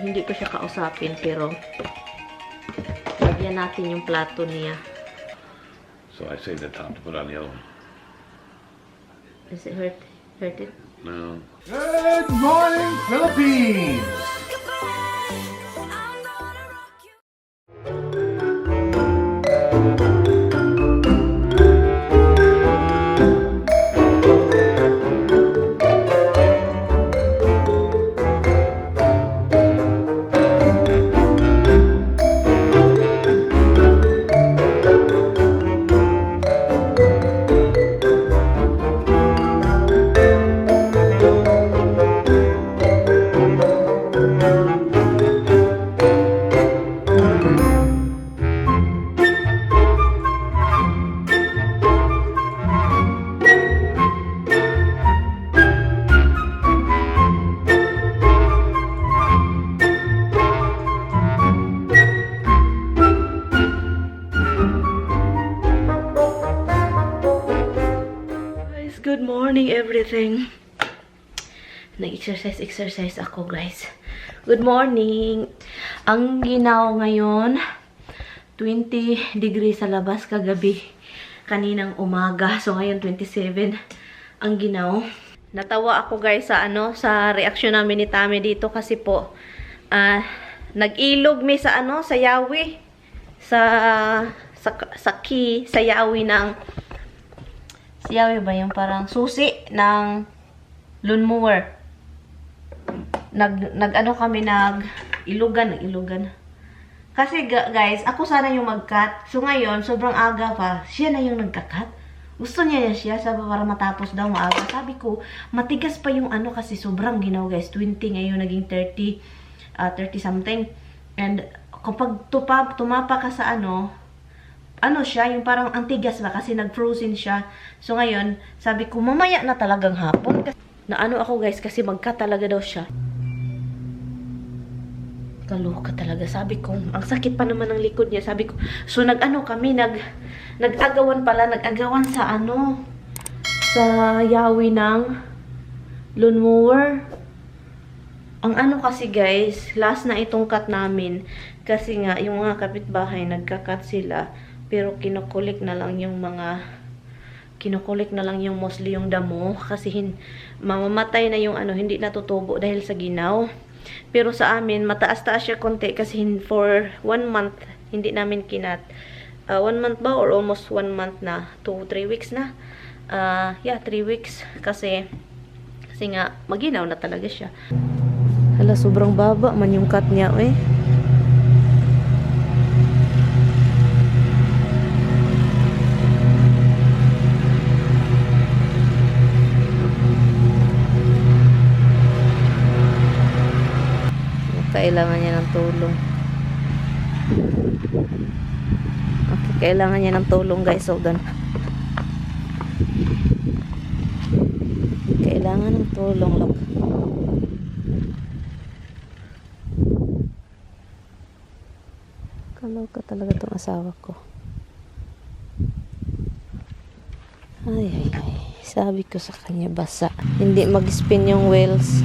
hindi ko siya kausapin, pero lagyan natin yung plato niya. So I say the top to put on the other one. Is it hurt it? No. Good morning, Philippines! Good morning, everything. Nag-exercise ako, guys. Good morning. Ang ginaw ngayon, 20 degrees sa labas kagabi. Kaninang umaga. So, ngayon, 27 ang ginaw. Natawa ako, guys, sa reaksyon namin ni Tami dito kasi po, nag-ilog mi sa yawi. Sa yawi ng siyawi ba yung parang susi ng lawnmower. Nag-ilugan. Kasi guys, ako sana yung mag-cut. So ngayon, sobrang aga pa. Siya na yung nagka-cut. Gusto niya siya para matapos daw maaga. Sabi ko, matigas pa yung kasi sobrang ginaw guys. 20 ngayon, naging 30 something. And kapag tumapa ka sa siya, yung parang antigas ba kasi nag-frozen siya. So ngayon, sabi ko mamaya na talagang hapon. Ako guys kasi mag-cut talaga daw siya. Kaloka talaga. Sabi ko, ang sakit pa naman ng likod niya. Sabi ko, so nag-agawan sa sa yawi ng lawnmower. Ang kasi guys, last na itong cut namin. Kasi nga, yung mga kapitbahay, nagka-cut sila. Pero kinukulik na lang yung mostly yung damo. Kasi mamamatay na yung hindi natutubo dahil sa ginaw. Pero sa amin, mataas-taas siya konti kasi for 1 month, hindi namin kinat. 1 month ba? Or almost 1 month na. 2-3 weeks na. 3 weeks. Kasi nga, maginaw na talaga siya. Hala, sobrang baba man yung cut niya, eh. Kailangan niya ng tulong. Okay, kailangan niya ng tulong guys. So, doon. Kailangan ng tulong. Look. Kaloka talaga itong asawa ko. Ay. Sabi ko sa kanya, basa. Hindi mag-spin yung wheels.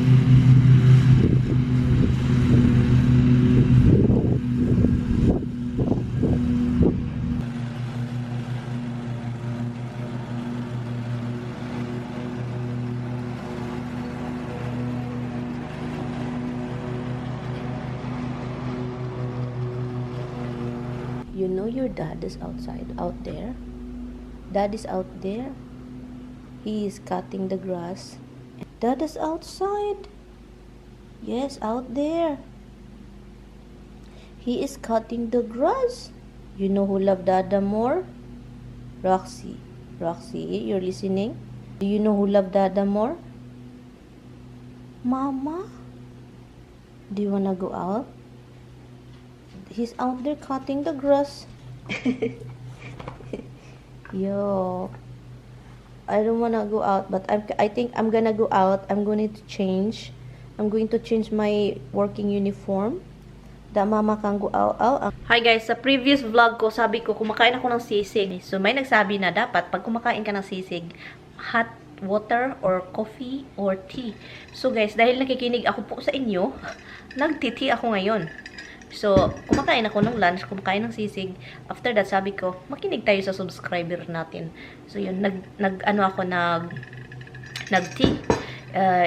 You know your dad is out there. Dad is out there. He is cutting the grass. Dad is outside. Yes, out there. He is cutting the grass. You know who loved Dada more? Roxy. Roxy, you're listening? Do you know who loved Dada more? Mama? Do you wanna go out? He's out there cutting the grass. Yo, I don't wanna go out, but I think I'm gonna go out. I'm going to change my working uniform. Da mama kang go out. Hi guys, sa previous vlog ko, sabi ko kumakain ako ng sisig. So may nagsabi na dapat pag kumakain ka ng sisig, hot water or coffee or tea. So guys, dahil nakikinig ako po sa inyo, nagtiti ako ngayon. So, kumakain ako ng lunch, kumakain ng sisig. After that, sabi ko, makinig tayo sa subscriber natin. So, yun, nag-tea.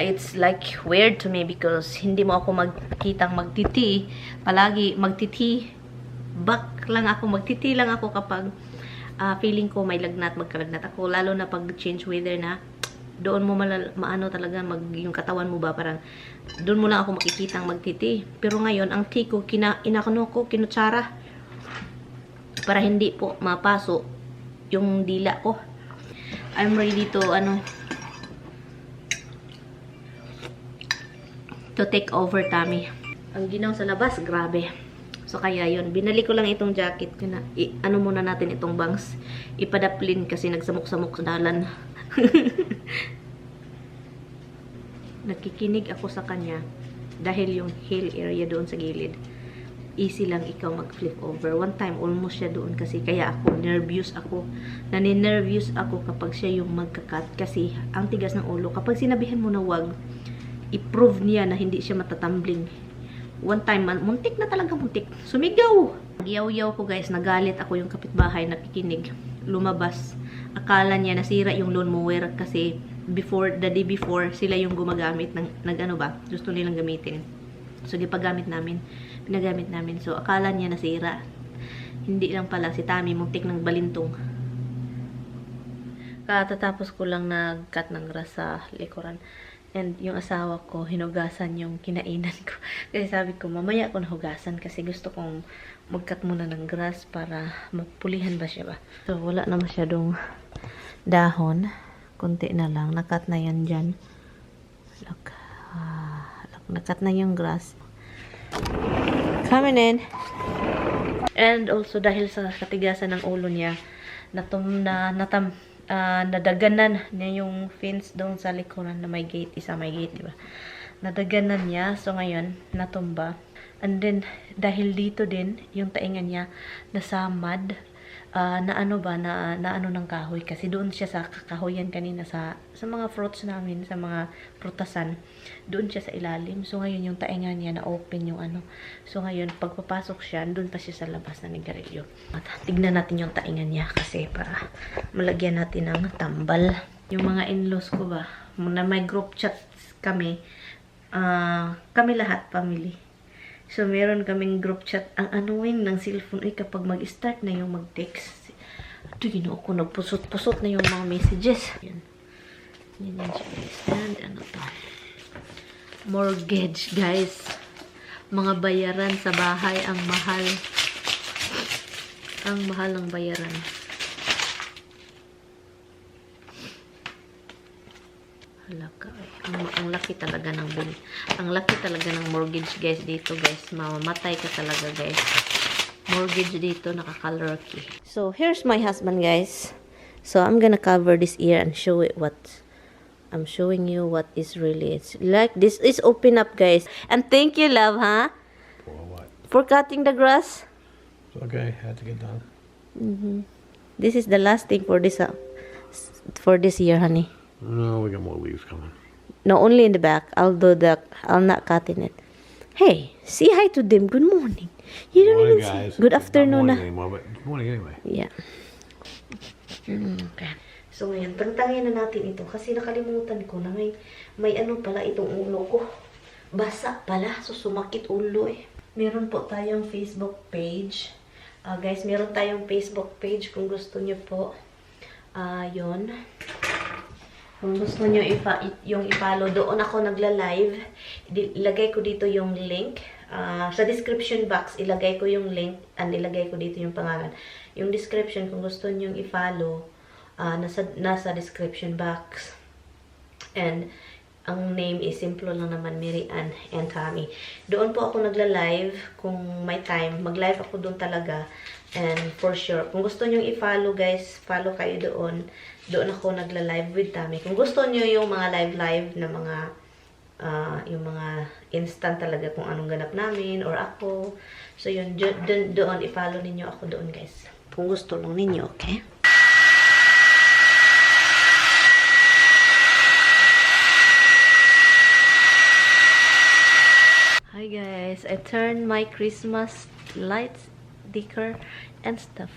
It's like weird to me because hindi mo ako magkitang magtiti. Palagi magtiti. Magtiti lang ako kapag feeling ko may lagnat, magkalagnat ako. Lalo na pag change weather na, doon mo maano talaga yung katawan mo ba parang doon mo lang ako makikitang magtiti. Pero ngayon ang tea ko kinutsara para hindi po mapaso yung dila ko. I'm ready to to take over tummy. Ang ginaw sa labas, grabe. So kaya yun, binali ko lang itong jacket muna natin itong bangs, ipadaplin kasi nagsamok-samok sa dalan. Nakikinig ako sa kanya dahil yung heel area doon sa gilid, easy lang ikaw mag-flip over. One time almost siya doon kasi kaya ako nervous ako. Naninervous ako kapag siya yung magkakat kasi ang tigas ng ulo. Kapag sinabihan mo na wag, i-prove niya na hindi siya matatumbling. One time man, muntik na talaga muntik. Sumigaw! Yaw-yaw ko guys, nagalit ako yung kapitbahay, nakikinig. Lumabas. Akala niya nasira yung lawnmower kasi the day before, sila yung gumagamit ng gusto nilang gamitin. So, pinagamit namin. So, akala niya nasira. Hindi lang pala, si Tami, muntik ng balintong. Katatapos ko lang nag-cut ng grass sa likuran. And yung asawa ko, hinugasan yung kinainan ko. Kasi sabi ko, mamaya ako nahugasan kasi gusto kong mag-cut muna ng grass para mapulihan ba siya ba. So, wala na masyadong dahon. Kunti na lang. Nakat na yan dyan. Nakat na yung grass. Coming in. And also, dahil sa katigasan ng ulo niya, nadaganan niya yung fence doon sa likuran na may gate. Isa may gate, diba? Nadaganan niya. So, ngayon, natumba. And then, dahil dito din, yung taingan niya, nasamad. Na ng kahoy. Kasi doon siya sa kakahoyan kanina sa mga fruits namin, sa mga prutasan. Doon siya sa ilalim. So, ngayon yung tainga niya na-open yung So, ngayon, pagpapasok siya, doon pa siya sa labas na nigarilyo. At tignan natin yung tainga niya kasi para malagyan natin ng tambal. Yung mga in-laws ko ba, na may group chat kami, kami lahat, family. So, meron kaming group chat. Ang annoying ng cellphone ay kapag mag-start na yung mag-text. Ito, ginoo ko, nagpusot-pusot na yung mga messages. Yan. Yan siya, guys. And to? Mortgage, guys. Mga bayaran sa bahay, ang mahal. Ang mahal ng bayaran. Halaka, ang laki talaga ng bill. Ang laki talaga ng mortgage, guys, dito, guys. Mamamatay ka talaga, guys. Mortgage dito, nakakalurky. So, here's my husband, guys. So, I'm gonna cover this ear and show it what I'm showing you what is really. It's like this is open up, guys. And thank you, love, huh? For what? For cutting the grass. It's okay. Had to get done. This is the last thing for this year, honey. No, we got more leaves coming. No, only in the back. I'll not cut in it. Hey, say hi to them. Good morning. You don't Morning, even say guys. good It's not afternoon. morning anymore, but it's morning anyway. Yeah. Okay. So ngayon, tangtangin na natin ito kasi nakalimutan ko na may pala itong ulo ko. Basa pala. So sumakit ulo eh. Meron po tayong Facebook page. Guys, meron tayong Facebook page kung gusto niyo po. Yun. Kung gusto nyo yung i-follow, doon ako nagla-live. Ilagay ko dito yung link. Sa description box, ilagay ko yung link and ilagay ko dito yung pangalan. Yung description, kung gusto nyo i-follow, nasa description box. And ang name is simple lang naman, MaryAnn and Tommy. Doon po ako nagla-live. Kung may time, mag-live ako doon talaga. And for sure, kung gusto nyo i-follow, guys, follow kayo doon. Doon ako nagla-live with Tommy. Kung gusto nyo yung mga live na mga yung mga instant talaga kung anong ganap namin or ako. So yun, doon i-follow ninyo ako doon, guys. Kung gusto lang ninyo, okay? Hi guys. turn my Christmas lights, decor, and stuff.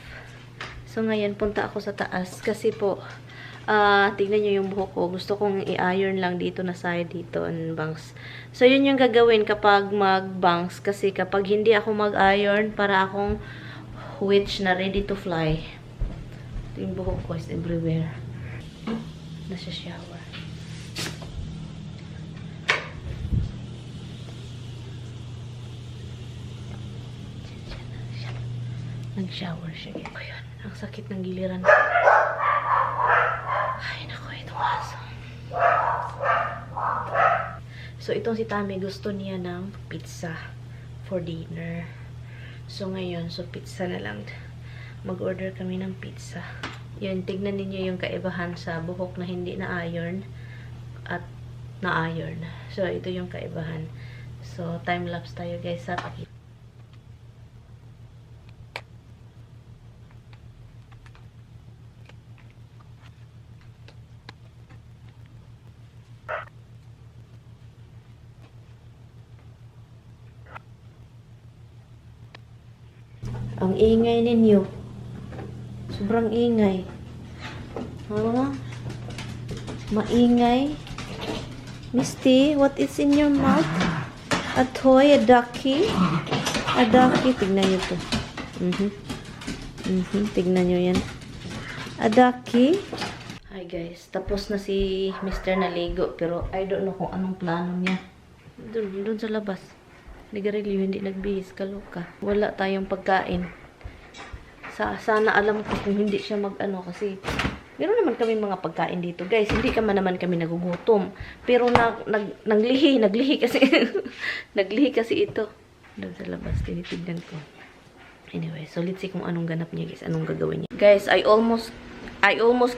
So, ngayon, punta ako sa taas. Kasi po, tignan nyo yung buhok ko. Gusto kong i-iron lang dito na side, dito, and bangs. So, yun yung gagawin kapag mag-bangs. Kasi kapag hindi ako mag-iron, para akong witch na ready to fly. Ito yung buhok ko is everywhere. Nasa shower. Nag-shower siya. Ayun, ang sakit ng giliran. Ay, naku, itong aso. So, itong si Tami, gusto niya ng pizza for dinner. So, ngayon, pizza na lang. Mag-order kami ng pizza. Yun, tignan ninyo yung kaibahan sa buhok na hindi na-iron at na-iron. So, ito yung kaibahan. So, time-lapse tayo, guys, sa pakit. Ang ingay ninyo. Sobrang ingay. Ha? Maingay. Misty, what is in your mouth? A toy, a ducky? A ducky. Tignan nyo to. Tignan nyo yan. A ducky. Hi guys. Tapos na si Mr. naligo. Pero I don't know kung anong plano niya. Doon sa labas. Ligarilyo, hindi nagbihis, kaloka. Wala tayong pagkain. Sana alam ko kung hindi siya mag-ano kasi meron naman kami mga pagkain dito, guys. Hindi naman kami nagugutom. Pero naglihi kasi naglihi kasi ito. Doon sa labas, tinitignan ko. Anyway, so let's see kung anong ganap niya, guys. Anong gagawin niya. Guys, I almost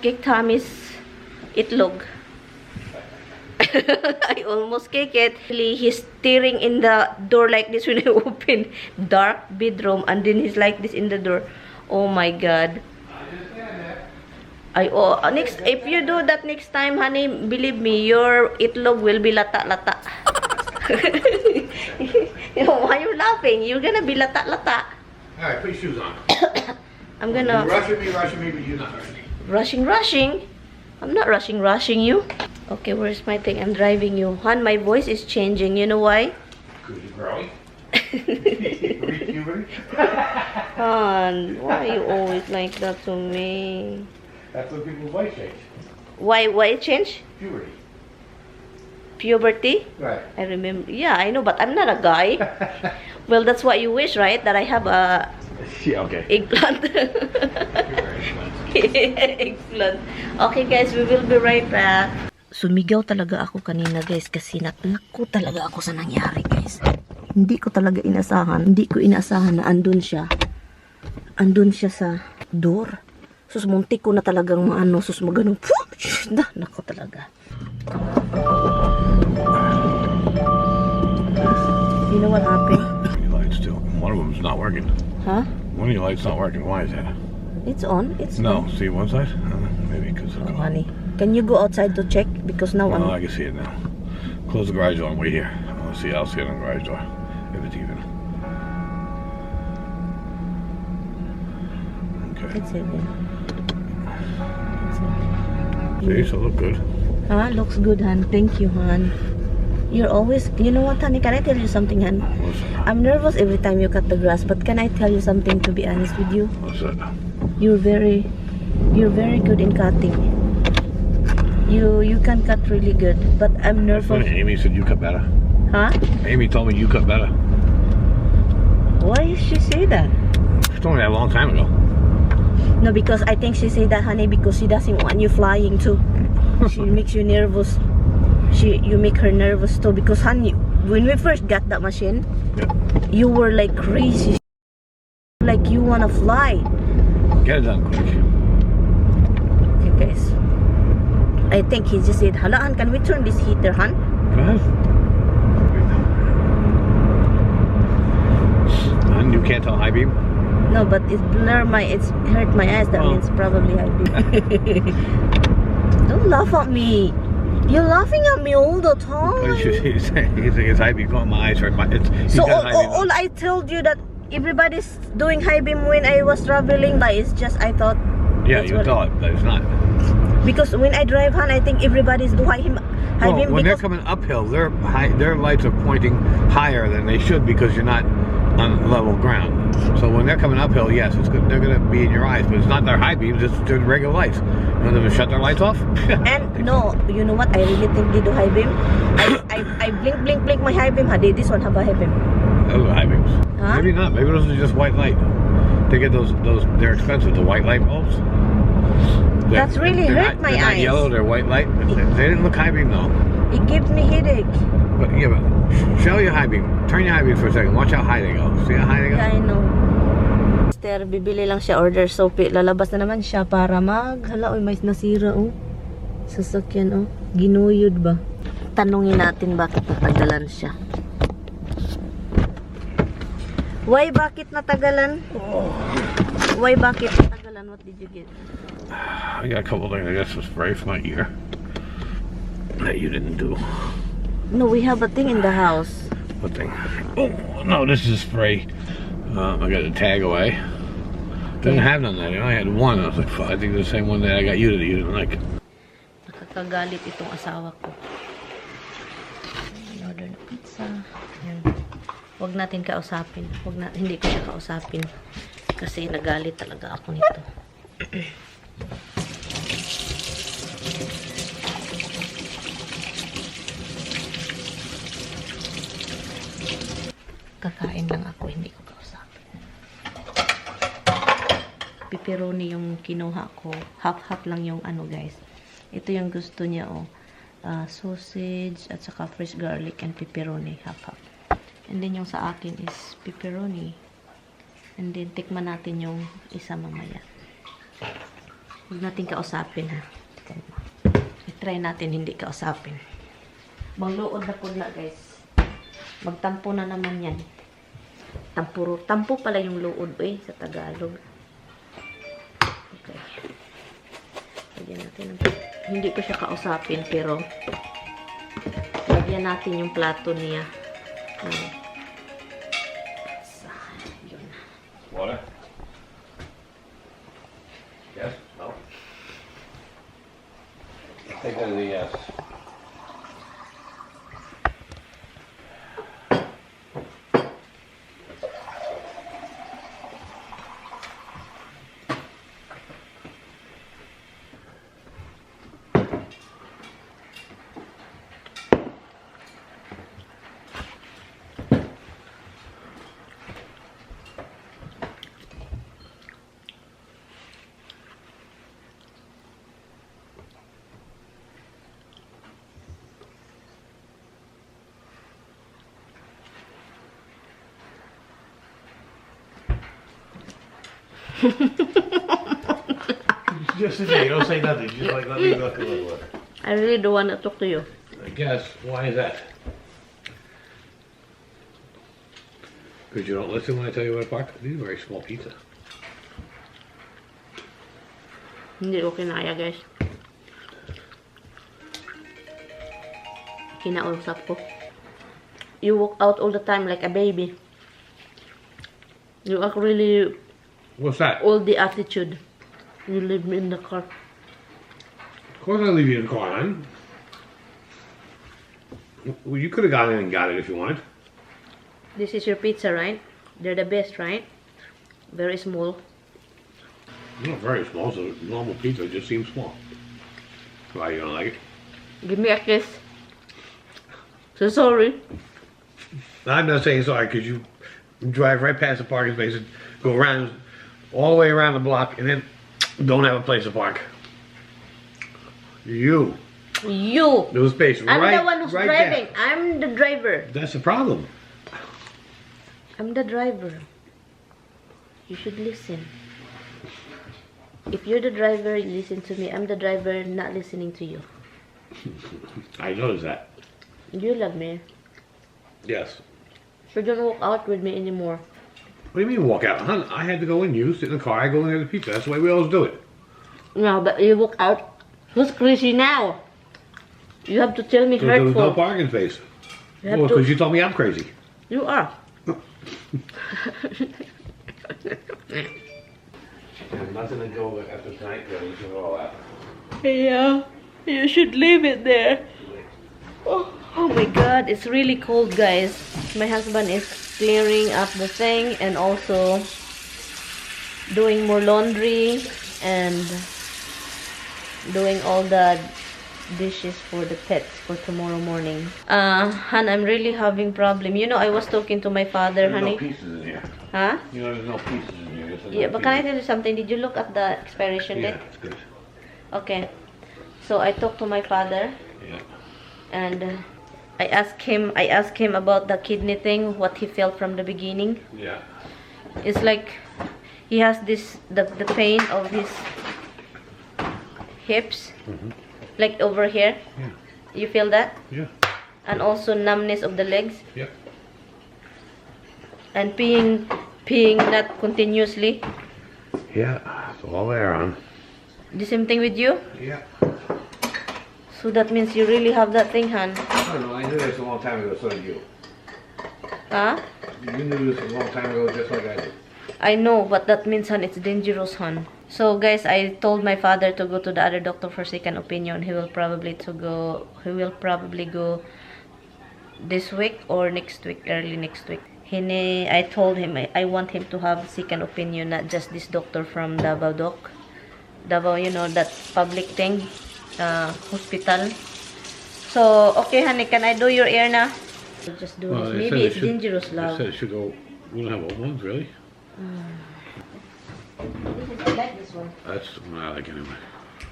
kicked Tommy's itlog. I almost kick it. He's staring in the door like this when I open dark bedroom, and then he's like this in the door. Oh my god. Next, if you do that next time, honey, believe me, your itlog will be lata-lata. Why are you laughing? You're gonna be lata-lata. Alright, put your shoes on. I'm gonna... You're rushing me, but you're not rushing. Rushing? I'm not rushing you. Okay, where's my thing? I'm driving you. Han, my voice is changing. You know why? Because you're growing. Han, why are you always like that to me? That's when people's voice change. Why it change? Puberty. Puberty? Right. I remember. Yeah, I know, but I'm not a guy. Well, that's what you wish, right? That I have a Yeah, okay. eggplant. Eggplant. Okay, guys, we will be right back. Sumigaw talaga ako kanina, guys, kasi naku talaga ako sa nangyari, guys. Hindi ko talaga inasahan. Hindi ko inasahan na andun siya. Andun siya sa door. Sus, muntik ko na talagang maano. Sus, maganong. Naku talaga. You know what happened? Your lights still. One of them's not working. Huh? One of your lights not working. Why is that? It's on. It's No. on. See one side? Maybe because of Oh, honey. Can you go outside to check? Because now Oh, I can see it now. Close the garage door and wait here. I'll see it on the garage door. If it's even. Okay. It's even. See, so look good. Huh? Looks good, hon. Thank you, hon. You're always... You know what, honey? Can I tell you something, hon? What's that? I'm nervous every time you cut the grass, but can I tell you something, to be honest with you? What's that? You're very good in cutting. You can cut really good, but I'm nervous. Funny, Amy said you cut better. Huh? Amy told me you cut better. Why did she say that? She told me that a long time ago. No, because I think she said that, honey, because she doesn't want you flying too. She makes you nervous. You make her nervous too, because, honey, when we first got that machine, Yeah. you were like crazy. Like you wanna fly. Get it done quick. Okay, guys. I think he just said, Halaan, can we turn this heater, hon? Go ahead. And you can't tell high beam? No, but it's hurt my eyes. That Oh. means probably I did. Don't laugh at me. You're laughing at me all the time. He's high beam. My eyes hurt. So all I told you that everybody's doing high beam when I was traveling, but it's just I thought. Yeah, you thought, but it's not. Because when I drive, Han, I think everybody's doing high beam. When they're coming uphill, their lights are pointing higher than they should because you're not on level ground. So when they're coming uphill, yes, it's good. They're going to be in your eyes, but it's not their high beams. It's their regular lights. You want them to shut their lights off? And no, you know what? I really think they do high beam. I blink my high beam. This one have a high beam. Those are high beams. Huh? Maybe not. Maybe those are just white light. They get those. They're expensive. The white light bulbs. That's really hurt my eyes. They're not yellow. They're white light. They didn't look high beam though. It gives me headache. But yeah, but show your high beam. Turn your high beam for a second. Watch how high they go. See how high they go? Yeah, I know. Mister, bibili lang siya order soapy. Lalabas na naman siya para hala, may nasira oh. Sasakyan oh. Ginuyod ba? Tanungin natin bakit natagalan siya. Why bakit natagalan? Why bakit natagalan? What did you get? I got a couple things. I got some spray for my ear that you didn't do. No, we have a thing in the house. What thing? Oh no, this is spray. I got a tag away. Didn't have none of that. I only had one. I was like, I think the same one that I got you that you didn't like. Nakakagalit itong asawa ko. Order na pizza. Huwag natin kausapin. Hindi ko siya kausapin. Kasi nagalit talaga ako nito. Kakain lang ako, hindi ko kausapin. Pepperoni yung kinuha ko. Half-half lang yung ano guys. Ito yung gusto niya oh. Sausage at saka fresh garlic and pepperoni. Half-half. And then yung sa akin is pepperoni. And then tikman natin yung isa mamaya. Huwag natin kausapin ha. I-try natin hindi kausapin. Mangluod na po na guys. Magtampo na naman yan. Tampo pala yung luod sa Tagalog. Okay. Lagyan natin. Hindi ko siya kausapin pero lagyan natin yung plato niya. Yun. Water? Yes? No? I think that is a yes. Just sit there, you don't say nothing. Just like let me look a little bit. I really don't want to talk to you. I guess. Why is that? Because you don't listen when I tell you where to park? These are very small pizza. Hindi ko kinaya guys. Kinausap ko. You walk out all the time like a baby. You act really What's that? all the attitude. You leave me in the car. Of course I'll leave you in the car, hon. Well, you could have gone in and got it if you wanted. This is your pizza, right? They're the best, right? Very small. Not very small, so normal pizza just seems small. Why, you don't like it? Give me a kiss. So sorry. I'm not saying sorry, because you drive right past the parking space and go around, all the way around the block, and then don't have a place to park. You. There was space I'm right, the one who's right driving. there. I'm the driver. That's the problem. I'm the driver. You should listen. If you're the driver, you listen to me. I'm the driver, not listening to you. I noticed that. You love me. Yes. So don't walk out with me anymore. What do you mean walk out? Hon, I had to go in. You sit in the car, I go in there to the pizza. That's the way we always do it. No, but you walk out. Who's crazy now? You have to tell me So there was no hurtful. parking space. You have Well, to- because you told me I'm crazy. You are. And nothing to go after tonight, you should all out. Yeah, you should leave it there. Oh my god, it's really cold, guys. My husband is clearing up the thing and also doing more laundry and doing all the dishes for the pets for tomorrow morning. Han, I'm really having problem. You know, I was talking to my father, There's honey. no pieces in here. Huh? You know, there's no pieces in here. There's Yeah, no but can I pieces. tell you something? Did you look at the expiration Yeah, date? it's good. Okay. So I talked to my father Yeah. and I asked him about the kidney thing, what he felt from the beginning. Yeah. It's like he has the pain of his hips, like over here. Yeah. You feel that? Yeah. And also numbness of the legs Yeah. and peeing not continuously. Yeah. It's all there, hon. The same thing with you. Yeah. So that means you really have that thing, Han. I don't know. I knew this a long time ago, so did you. Huh? You knew this a long time ago, just like I did. I know, but that means, Han, it's dangerous, Han. So, guys, I told my father to go to the other doctor for second opinion. He will probably go this week or next week, early next week. I told him I want him to have second opinion, not just this doctor from Davao Doc. Davao, you know, that public thing, hospital. So, okay, honey, can I do your ear now? Just do this. Maybe it's dangerous, They love. said it should go. We don't have old ones, really. I like this one. That's what I like anyway.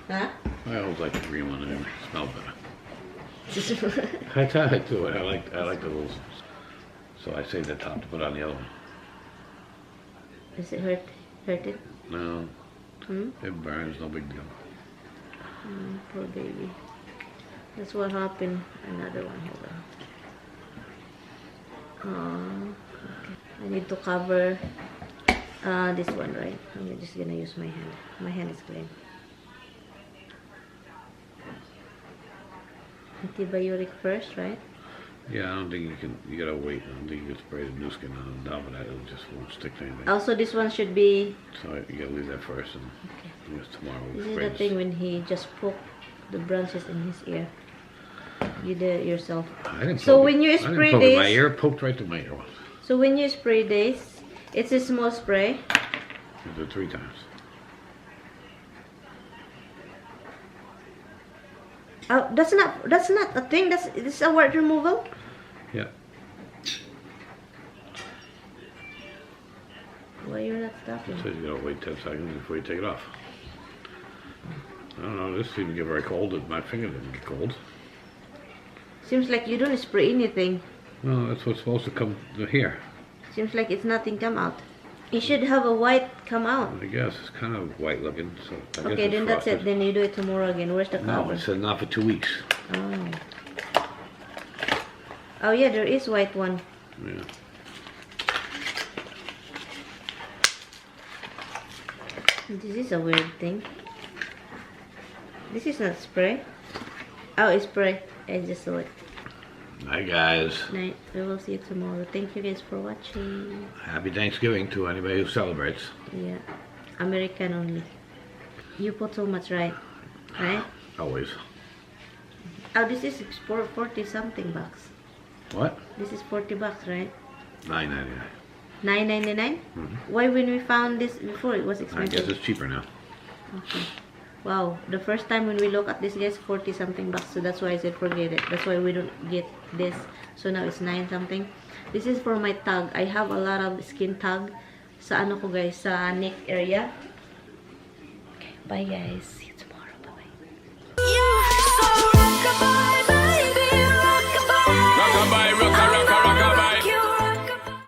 Huh? I always like the green one anyway. It smells better. I tell it to it. I like the little. So I saved the top to put on the other one. Does it hurt it? No, Hmm? it burns. No big deal. Poor baby. That's what happened. Another one. Hold on. Okay. I need to cover this one, right? I'm just gonna use my hand. My hand is clean. Antibiotic first, right? Yeah, I don't think you can. You gotta wait. I don't think you can spray the new skin on top of that. It just won't stick to anything. Also, this one should be. So you gotta leave that first, and I guess tomorrow we'll This is spray the thing when he just poked the branches in his ear. You did it yourself. I didn't. So poke when you it. I spray didn't poke it in my this- ear, poked right through my ear once. So when you spray this, it's a small spray. I did it 3 times. That's not a thing. This is a wart removal. Yeah. Why you're not stopping? So you gotta wait 10 seconds before you take it off. I don't know. This didn't get very cold. My finger didn't get cold. Seems like you don't spray anything. No, that's what's supposed to come to here. Seems like it's nothing come out. You should have a white come out. I guess it's kind of white looking. So I guess Okay, it's then that's it. frosted. Then you do it tomorrow again. Where's the No, cover? it said not for 2 weeks. Oh. Oh yeah, there is white one. Yeah. This is a weird thing. This is not spray. Oh, it's spray. I just saw it. Hi guys. Night. We will see you tomorrow. Thank you guys for watching. Happy Thanksgiving to anybody who celebrates. Yeah. American only. You put so much, right? Right? Always. Oh, this is 40 something bucks. What? This is 40 bucks, right? $9.99. $9.99? Why when we found this before it was I guess expensive? it's cheaper now. Okay. Wow, the first time when we look at this, guys, 40 something bucks. So that's why I said forget it. That's why we don't get this. So now it's 9 something. This is for my tag. I have a lot of skin tag sa ano ko, guys, sa neck area. Okay, bye guys.